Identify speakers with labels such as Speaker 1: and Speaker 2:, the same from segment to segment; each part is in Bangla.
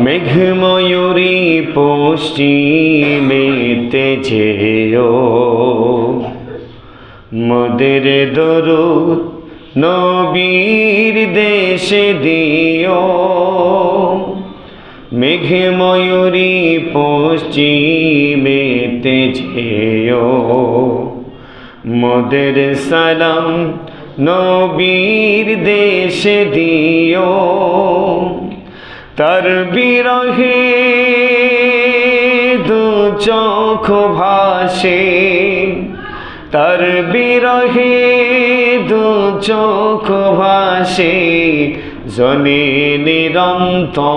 Speaker 1: মেঘময়ূরী পশ্চিমেতে যেও, মোদের দরুদ নবীর দেশে দিও। মেঘময়ূরী পশ্চিমেতে যেও, মোদের সালাম নবীর দেশে দিও। তার বিরহে দু চোখ ভাসে, তার বিরহে দু চোখ ভাসে, জনে নিরন্তর।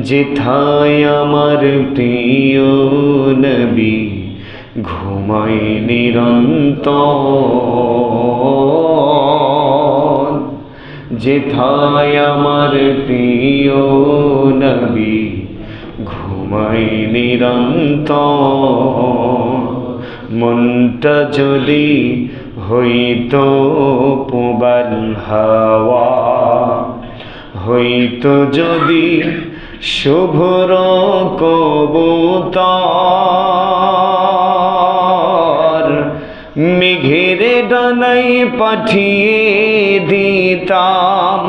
Speaker 1: যেথায় আমার প্রিয় নবী ঘুমায় নিরন্তর। যেথায় আমার প্রিয় নবী ঘুমায় নিরন্তর। মনটা যদি হইতো পুবাল হাওয়া, হইতো যদি শুভ্র কবুতর, মেঘের ডানায় পাঠিয়ে দিতাম,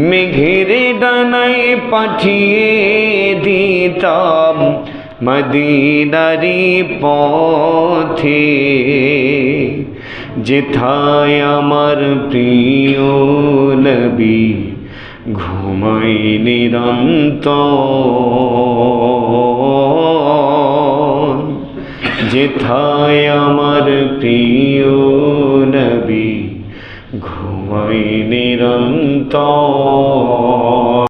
Speaker 1: মেঘের ডানায় পাঠিয়ে দিতাম মদিনারি পথে। যেথায় আমার প্রিয় নবী ঘুমায় নিরন্তর। যেথায় আমার প্রিয় নবী ঘুমায় নিরন্তর।